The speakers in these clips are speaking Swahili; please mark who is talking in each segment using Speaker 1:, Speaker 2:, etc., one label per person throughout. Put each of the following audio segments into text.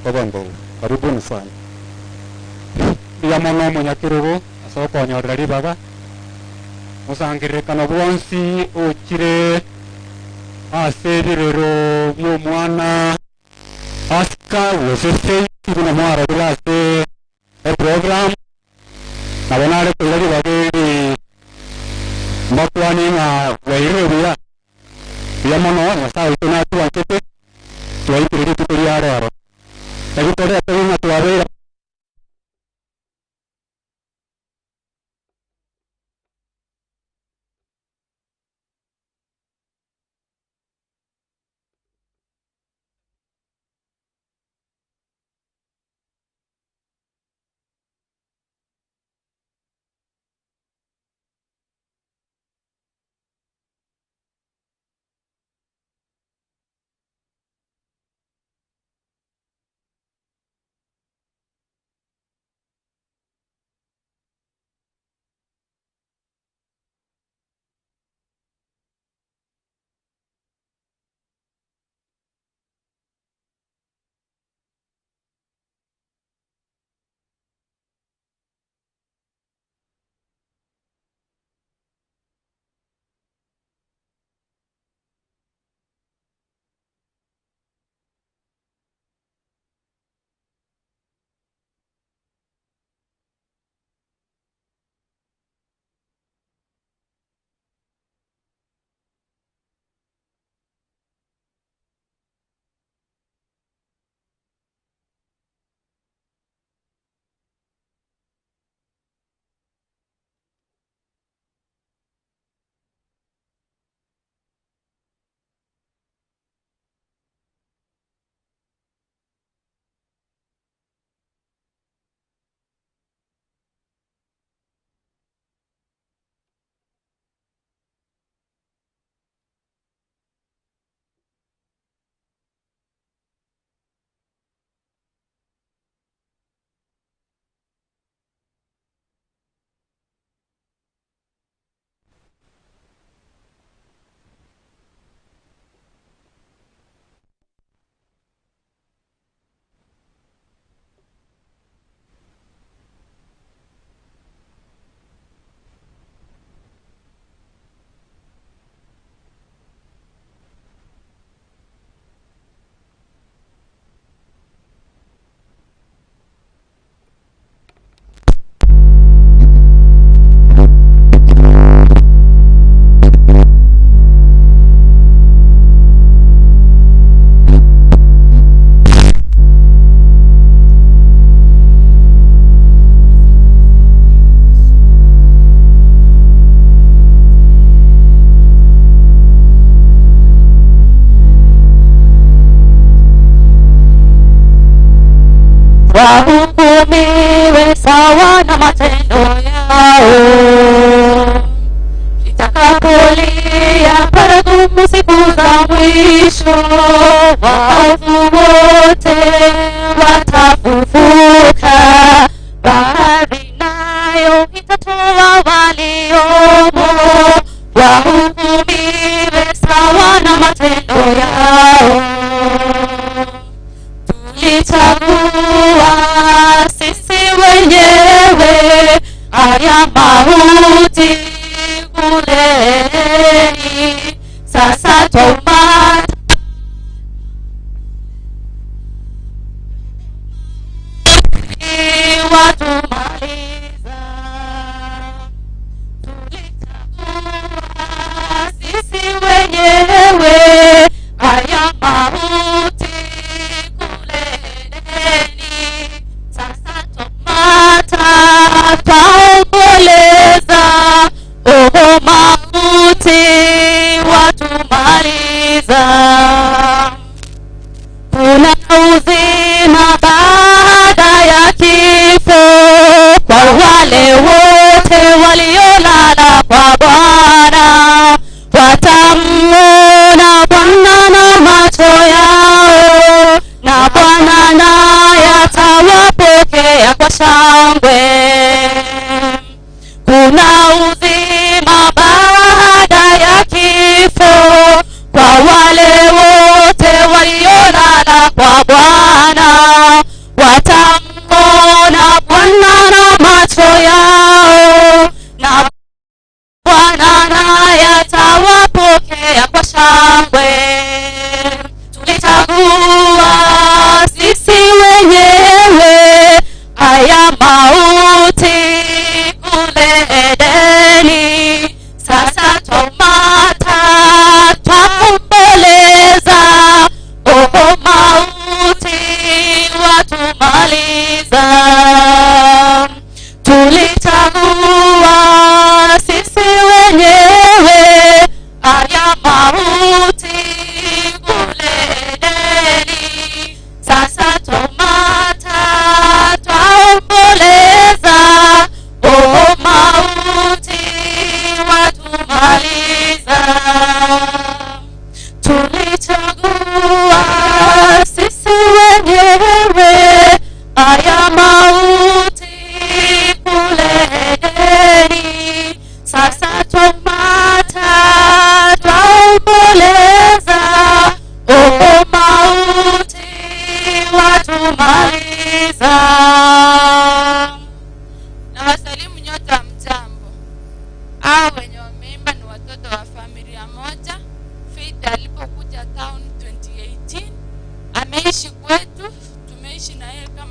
Speaker 1: Kobambo, karibuni sana. Ya mono Munyakirugu, asoko nyorari baba. Musangirikana bwonsi okire aserirero by'omwana asika wosese ibuna mwara bilase program nabonare kulari bageri makwani na wairuya ya mono nasa utuna tuwachete tuwaikiriri tukuri aro Nagitore atawina tuwabera
Speaker 2: wahukumiwe sawa na matendo yao. Itakapolia baragumu siku za mwisho, waovu wote watafufuka, bahari nayo itatoa waliomo. Wahukumiwe sawa na matendo yao. Tulichagua sisi wenyewe haya mauti kuleni, sasa twaumata watumaliza. Tulichagua sisi wenyewe haya mauti taomboleza, oh mauti watumaliza. Kuna uzima baada ya kifo,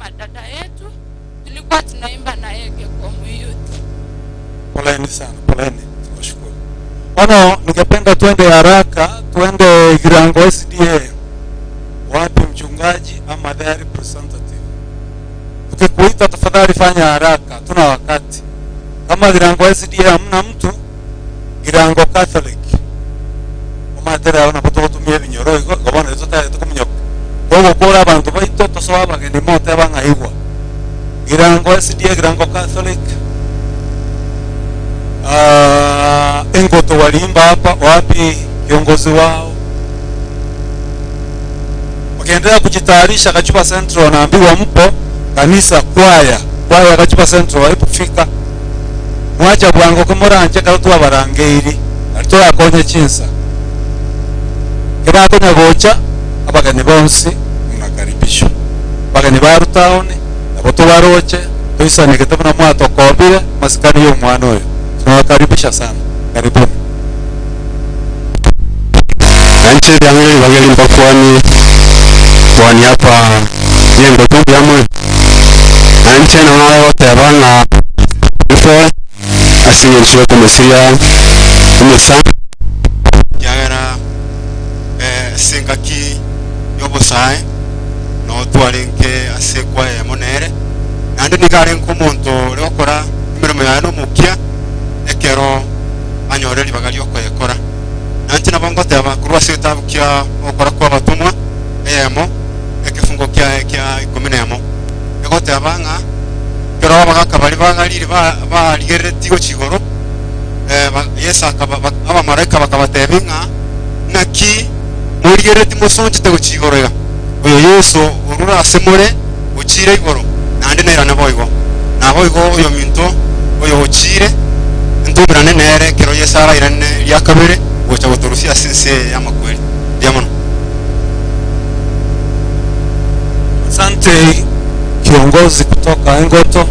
Speaker 3: kama dada yetu, tulikuwa tunaimba na yeye kwa Youth.
Speaker 1: Poleni sana, poleni. Tunashukuru. Ningependa twende haraka, twende Girango SDA. Wapi mchungaji ama their representative? Ukikuita tafadhali fanya haraka, tuna wakati. Kama Girango SDA hamna mtu, Girango Catholic. Umatera wana kutumia binyoro iko gabana zote tukumnyoka. Bogo bora abantu baito tosoba bageni mote bangaigwa. Girango SDA, Girango Catholic. Engoto walimba hapa, wapi kiongozi wao? Wakiendelea kujitayarisha Gachupa Central, wanaambiwa mpo kanisa kwaya Gachupa Central haipofika. Mwacha bwango komoranje karutuwa barangeiri alitoa akonye chinsa kibako nyagocha abagani bonsi mnakaribishwa bagani baru town aboto baroche toisane ketabuna mwato kobire masikani yo mwana oyo tunawakaribisha sana. Karibuni.
Speaker 4: Nanche yangu bageli mpakwani kwani hapa yengo tumbi amwe nanche na wale wote abanga ifo asinyeshwe kumesiya kumesa
Speaker 5: yagera singaki yobosai no twarenke asekwa ya monere nande nigare nkumuntu rekora imirimo ya no mukia ekero anyoreri bagali okora nanti nabongo taba kurwa setabukia okora kwa batumwa emo ekifungo kya 10 egote abanga kero abagaka bali bagalire ba ligeretigo chigoro yesa aba mareka bakabatebinga naki murigereti musonje tego chigorega oyo Yesu urura asemore uchire igoro nande nera naboigo oyo minto oyo uchire ndubira nere kero Yesara irane yakabere gocha gotorusia sense ya makweli diamono.
Speaker 1: Asante kiongozi kutoka Engoto.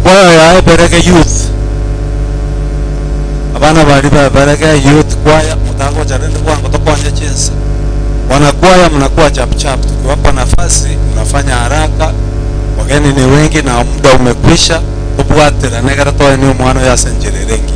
Speaker 1: Kwaya ya Berege Youth, abana bali ba Berege Youth kwaya mutago jarende kwangu tokwanje chinsa wanakwaya, mnakuwa chap chap, tukiwapa nafasi mnafanya haraka, wageni ni wengi na muda umekwisha. Tubwatira negara toa ni mwana ya senjere rengi